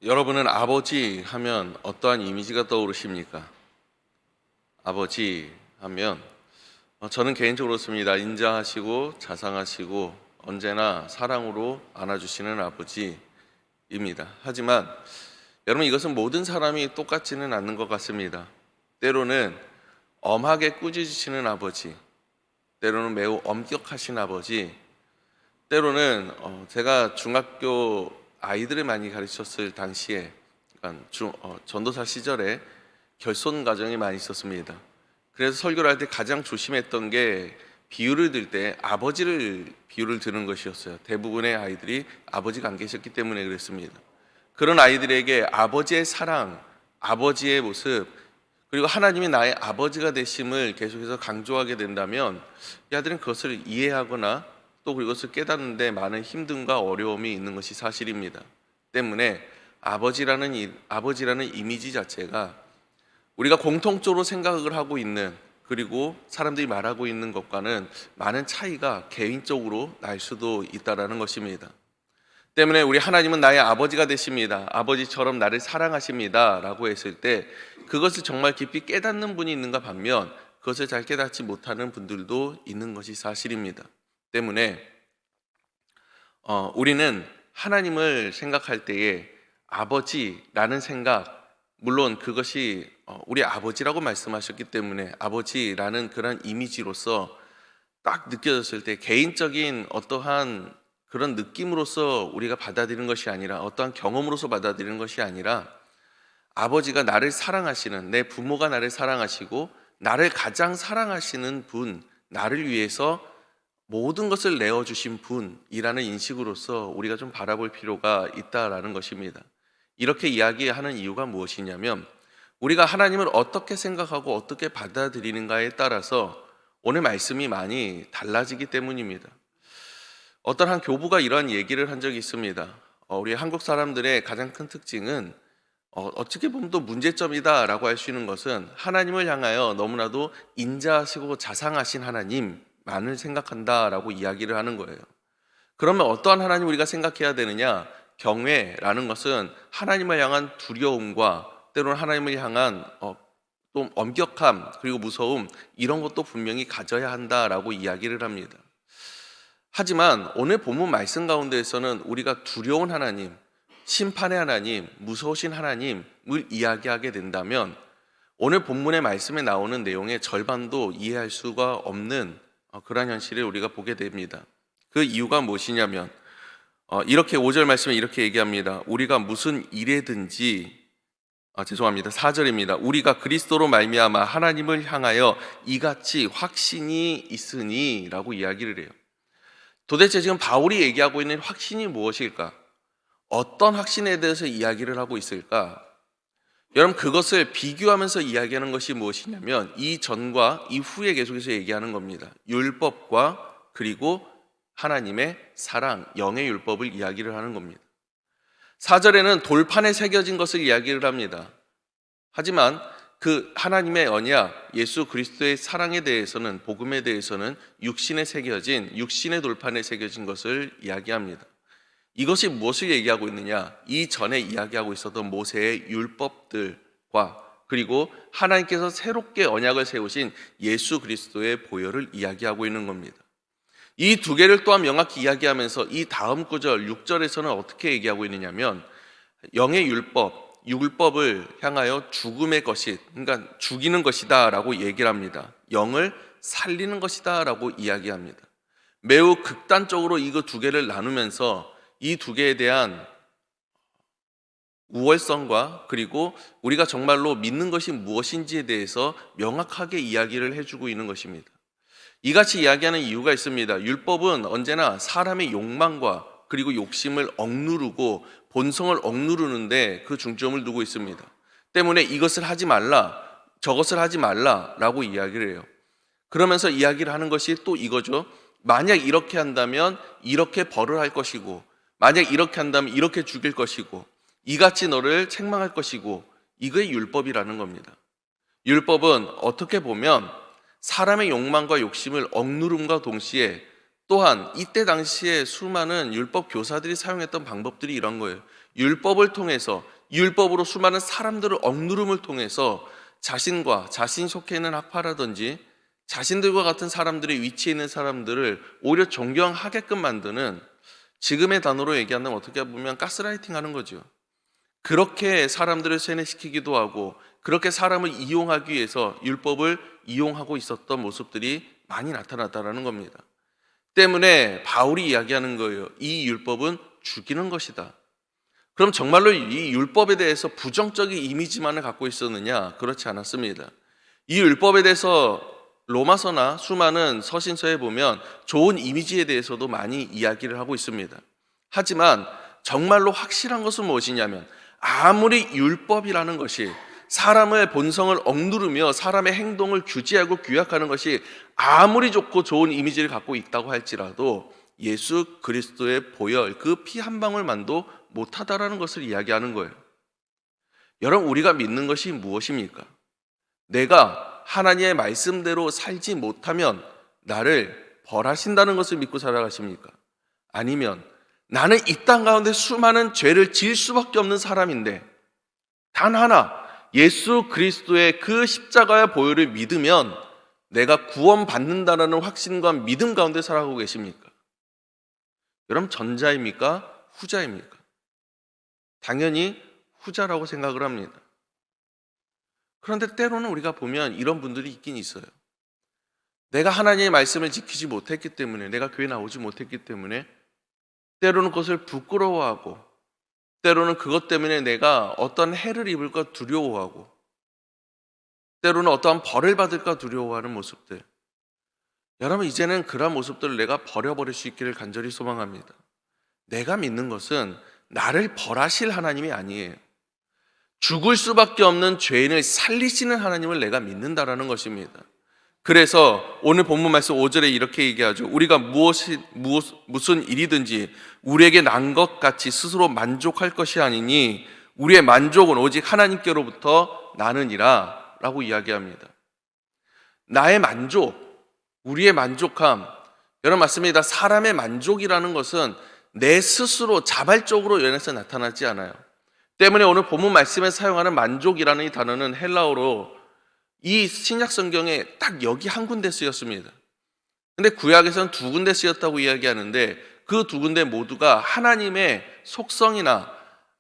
여러분은 아버지 하면 어떠한 이미지가 떠오르십니까? 아버지 하면 저는 개인적으로 그렇습니다. 인자하시고 자상하시고 언제나 사랑으로 안아주시는 아버지입니다. 하지만 여러분, 이것은 모든 사람이 똑같지는 않는 것 같습니다. 때로는 엄하게 꾸짖으시는 아버지, 때로는 매우 엄격하신 아버지, 때로는 제가 중학교 아이들을 많이 가르쳤을 당시에, 그러니까 전도사 시절에 결손 과정이 많이 있었습니다. 그래서 설교를 할 때 가장 조심했던 게 비유를 들 때 아버지를 비유를 드는 것이었어요. 대부분의 아이들이 아버지가 안 계셨기 때문에 그랬습니다. 그런 아이들에게 아버지의 사랑, 아버지의 모습, 그리고 하나님이 나의 아버지가 되심을 계속해서 강조하게 된다면 이 아들은 그것을 이해하거나 또 그것을 깨닫는데 많은 힘듦과 어려움이 있는 것이 사실입니다. 때문에 아버지라는 이미지 자체가 우리가 공통적으로 생각을 하고 있는, 그리고 사람들이 말하고 있는 것과는 많은 차이가 개인적으로 날 수도 있다라는 것입니다. 때문에 우리 하나님은 나의 아버지가 되십니다, 아버지처럼 나를 사랑하십니다 라고 했을 때 그것을 정말 깊이 깨닫는 분이 있는가 반면 그것을 잘 깨닫지 못하는 분들도 있는 것이 사실입니다. 때문에 우리는 하나님을 생각할 때에 아버지라는 생각, 물론 그것이 우리 아버지라고 말씀하셨기 때문에 아버지라는 그런 이미지로서 딱 느껴졌을 때 개인적인 어떠한 그런 느낌으로서 우리가 받아들이는 것이 아니라, 어떠한 경험으로서 받아들이는 것이 아니라, 아버지가 나를 사랑하시는, 내 부모가 나를 사랑하시고 나를 가장 사랑하시는 분, 나를 위해서 모든 것을 내어주신 분이라는 인식으로서 우리가 좀 바라볼 필요가 있다라는 것입니다. 이렇게 이야기하는 이유가 무엇이냐면, 우리가 하나님을 어떻게 생각하고 어떻게 받아들이는가에 따라서 오늘 말씀이 많이 달라지기 때문입니다. 어떤 한 교부가 이러한 얘기를 한 적이 있습니다. 우리 한국 사람들의 가장 큰 특징은 어떻게 보면 또 문제점이다라고 할 수 있는 것은 하나님을 향하여 너무나도 인자하시고 자상하신 하나님만을 생각한다라고 이야기를 하는 거예요. 그러면 어떠한 하나님 우리가 생각해야 되느냐? 경외라는 것은 하나님을 향한 두려움과 때로는 하나님을 향한 또 엄격함, 그리고 무서움, 이런 것도 분명히 가져야 한다라고 이야기를 합니다. 하지만 오늘 본문 말씀 가운데에서는 우리가 두려운 하나님, 심판의 하나님, 무서우신 하나님을 이야기하게 된다면 오늘 본문의 말씀에 나오는 내용의 절반도 이해할 수가 없는 그러한 현실을 우리가 보게 됩니다. 그 이유가 무엇이냐면 이렇게 5절 말씀에 이렇게 얘기합니다. 우리가 무슨 일에든지 4절입니다. 우리가 그리스도로 말미암아 하나님을 향하여 이같이 확신이 있으니 라고 이야기를 해요. 도대체 지금 바울이 얘기하고 있는 확신이 무엇일까? 어떤 확신에 대해서 이야기를 하고 있을까? 여러분, 그것을 비교하면서 이야기하는 것이 무엇이냐면 이 전과 이 후에 계속해서 얘기하는 겁니다. 율법과 그리고 하나님의 사랑, 영의 율법을 이야기를 하는 겁니다. 4절에는 돌판에 새겨진 것을 이야기를 합니다. 하지만 그 하나님의 언약, 예수 그리스도의 사랑에 대해서는, 복음에 대해서는 육신에 새겨진, 육신의 돌판에 새겨진 것을 이야기합니다. 이것이 무엇을 얘기하고 있느냐? 이전에 이야기하고 있었던 모세의 율법들과 그리고 하나님께서 새롭게 언약을 세우신 예수 그리스도의 보혈을 이야기하고 있는 겁니다. 이 두 개를 또한 명확히 이야기하면서 이 다음 구절 6절에서는 어떻게 얘기하고 있느냐면 영의 율법을 향하여 죽음의 것이, 그러니까 죽이는 것이다 라고 얘기를 합니다. 영을 살리는 것이다 라고 이야기합니다. 매우 극단적으로 이거 두 개를 나누면서 이 두 개에 대한 우월성과 그리고 우리가 정말로 믿는 것이 무엇인지에 대해서 명확하게 이야기를 해주고 있는 것입니다. 이같이 이야기하는 이유가 있습니다. 율법은 언제나 사람의 욕망과 그리고 욕심을 억누르고 본성을 억누르는데 그 중점을 두고 있습니다. 때문에 이것을 하지 말라, 저것을 하지 말라라고 이야기를 해요. 그러면서 이야기를 하는 것이 또 이거죠. 만약 이렇게 한다면 이렇게 벌을 할 것이고, 만약 이렇게 한다면 이렇게 죽일 것이고, 이같이 너를 책망할 것이고, 이게 율법이라는 겁니다. 율법은 어떻게 보면 사람의 욕망과 욕심을 억누름과 동시에 또한 이때 당시에 수많은 율법 교사들이 사용했던 방법들이 이런 거예요. 율법을 통해서 이 율법으로 수많은 사람들을 억누름을 통해서 자신과 자신 속해 있는 학파라든지 자신들과 같은 사람들의 위치에 있는 사람들을 오히려 존경하게끔 만드는, 지금의 단어로 얘기한다면 어떻게 보면 가스라이팅 하는 거죠. 그렇게 사람들을 세뇌시키기도 하고 그렇게 사람을 이용하기 위해서 율법을 이용하고 있었던 모습들이 많이 나타났다는 겁니다. 때문에 바울이 이야기하는 거예요. 이 율법은 죽이는 것이다. 그럼 정말로 이 율법에 대해서 부정적인 이미지만을 갖고 있었느냐? 그렇지 않았습니다. 이 율법에 대해서 로마서나 수많은 서신서에 보면 좋은 이미지에 대해서도 많이 이야기를 하고 있습니다. 하지만 정말로 확실한 것은 무엇이냐면, 아무리 율법이라는 것이 사람의 본성을 억누르며 사람의 행동을 규제하고 규약하는 것이 아무리 좋고 좋은 이미지를 갖고 있다고 할지라도 예수 그리스도의 보혈, 그 피 한 방울만도 못하다라는 것을 이야기하는 거예요. 여러분, 우리가 믿는 것이 무엇입니까? 내가 하나님의 말씀대로 살지 못하면 나를 벌하신다는 것을 믿고 살아가십니까? 아니면 나는 이 땅 가운데 수많은 죄를 지을 수밖에 없는 사람인데 단 하나 예수 그리스도의 그 십자가의 보혈을 믿으면 내가 구원받는다는 확신과 믿음 가운데 살아가고 계십니까? 여러분, 전자입니까? 후자입니까? 당연히 후자라고 생각을 합니다. 그런데 때로는 우리가 보면 이런 분들이 있긴 있어요. 내가 하나님의 말씀을 지키지 못했기 때문에, 내가 교회 나오지 못했기 때문에 때로는 그것을 부끄러워하고, 때로는 그것 때문에 내가 어떤 해를 입을까 두려워하고, 때로는 어떠한 벌을 받을까 두려워하는 모습들. 여러분, 이제는 그런 모습들을 내가 버려버릴 수 있기를 간절히 소망합니다. 내가 믿는 것은 나를 벌하실 하나님이 아니에요. 죽을 수밖에 없는 죄인을 살리시는 하나님을 내가 믿는다라는 것입니다. 그래서 오늘 본문 말씀 5절에 이렇게 얘기하죠. 우리가 무슨 일이든지 우리에게 난 것 같이 스스로 만족할 것이 아니니 우리의 만족은 오직 하나님께로부터 나느니라 라고 이야기합니다. 나의 만족, 우리의 만족함, 여러분 맞습니다. 사람의 만족이라는 것은 내 스스로 자발적으로 연에서 나타나지 않아요. 때문에 오늘 본문 말씀에 사용하는 만족이라는 이 단어는 헬라어로 이 신약 성경에 딱 여기 한 군데 쓰였습니다. 근데 구약에서는 두 군데 쓰였다고 이야기하는데 그 두 군데 모두가 하나님의 속성이나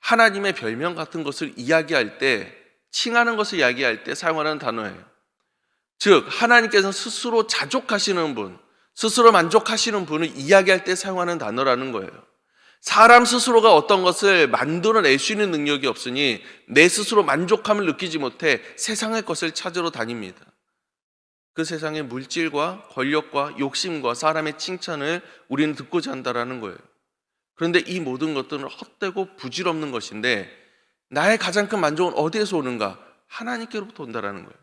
하나님의 별명 같은 것을 이야기할 때, 칭하는 것을 이야기할 때 사용하는 단어예요. 즉 하나님께서 스스로 자족하시는 분, 스스로 만족하시는 분을 이야기할 때 사용하는 단어라는 거예요. 사람 스스로가 어떤 것을 만들어낼 수 있는 능력이 없으니 내 스스로 만족함을 느끼지 못해 세상의 것을 찾으러 다닙니다. 그 세상의 물질과 권력과 욕심과 사람의 칭찬을 우리는 듣고자 한다는 거예요. 그런데 이 모든 것들은 헛되고 부질없는 것인데 나의 가장 큰 만족은 어디에서 오는가? 하나님께로부터 온다는 거예요.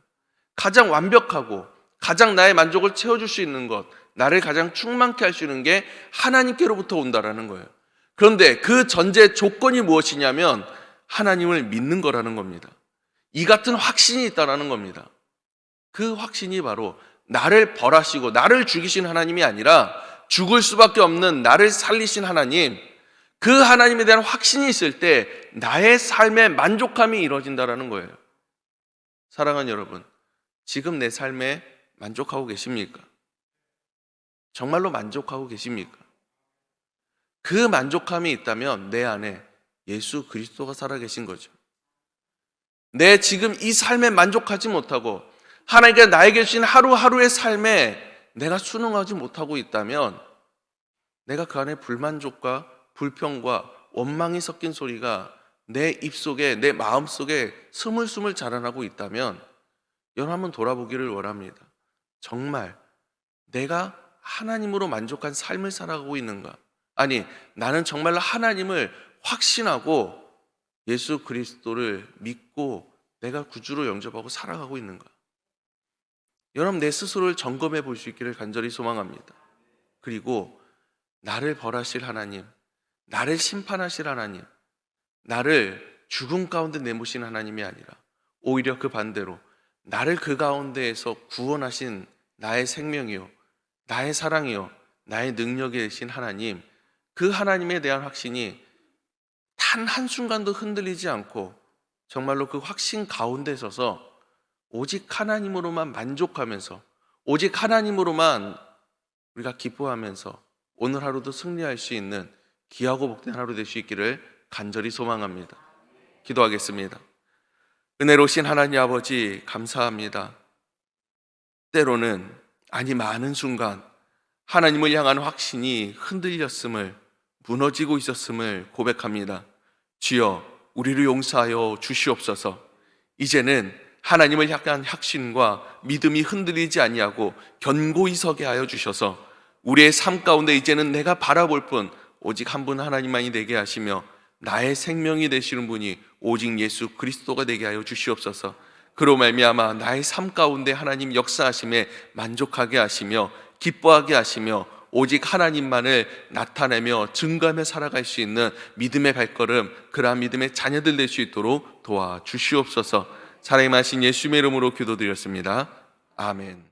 가장 완벽하고 가장 나의 만족을 채워줄 수 있는 것, 나를 가장 충만케 할 수 있는 게 하나님께로부터 온다는 거예요. 그런데 그 전제 조건이 무엇이냐면 하나님을 믿는 거라는 겁니다. 이 같은 확신이 있다는 겁니다. 그 확신이 바로 나를 벌하시고 나를 죽이신 하나님이 아니라 죽을 수밖에 없는 나를 살리신 하나님, 그 하나님에 대한 확신이 있을 때 나의 삶의 만족함이 이루어진다는 거예요. 사랑하는 여러분, 지금 내 삶에 만족하고 계십니까? 정말로 만족하고 계십니까? 그 만족함이 있다면 내 안에 예수 그리스도가 살아계신 거죠. 내 지금 이 삶에 만족하지 못하고 하나님께서 나에게 주신 하루하루의 삶에 내가 순응하지 못하고 있다면 내가 그 안에 불만족과 불평과 원망이 섞인 소리가 내 입속에, 내 마음속에 스물스물 자라나고 있다면 여러분 한번 돌아보기를 원합니다. 정말 내가 하나님으로 만족한 삶을 살아가고 있는가? 아니, 나는 정말로 하나님을 확신하고 예수 그리스도를 믿고 내가 구주로 영접하고 살아가고 있는가? 여러분 내 스스로를 점검해 볼 수 있기를 간절히 소망합니다. 그리고 나를 벌하실 하나님, 나를 심판하실 하나님, 나를 죽음 가운데 내모신 하나님이 아니라 오히려 그 반대로 나를 그 가운데에서 구원하신 나의 생명이요, 나의 사랑이요, 나의 능력이 되신 하나님, 그 하나님에 대한 확신이 단 한순간도 흔들리지 않고 정말로 그 확신 가운데 서서 오직 하나님으로만 만족하면서 오직 하나님으로만 우리가 기뻐하면서 오늘 하루도 승리할 수 있는 귀하고 복된 하루 될 수 있기를 간절히 소망합니다. 기도하겠습니다. 은혜로우신 하나님 아버지 감사합니다. 때로는 많은 순간 하나님을 향한 확신이 흔들렸음을, 무너지고 있었음을 고백합니다. 주여 우리를 용서하여 주시옵소서. 이제는 하나님을 향한 확신과 믿음이 흔들리지 아니하고 견고히 서게 하여 주셔서 우리의 삶 가운데 이제는 내가 바라볼 뿐 오직 한 분 하나님만이 되게 하시며 나의 생명이 되시는 분이 오직 예수 그리스도가 되게 하여 주시옵소서. 그로 말미암아 나의 삶 가운데 하나님 역사하심에 만족하게 하시며 기뻐하게 하시며 오직 하나님만을 나타내며 증거하며 살아갈 수 있는 믿음의 발걸음, 그러한 믿음의 자녀들 될 수 있도록 도와주시옵소서. 사랑의 마신 예수님의 이름으로 기도드렸습니다. 아멘.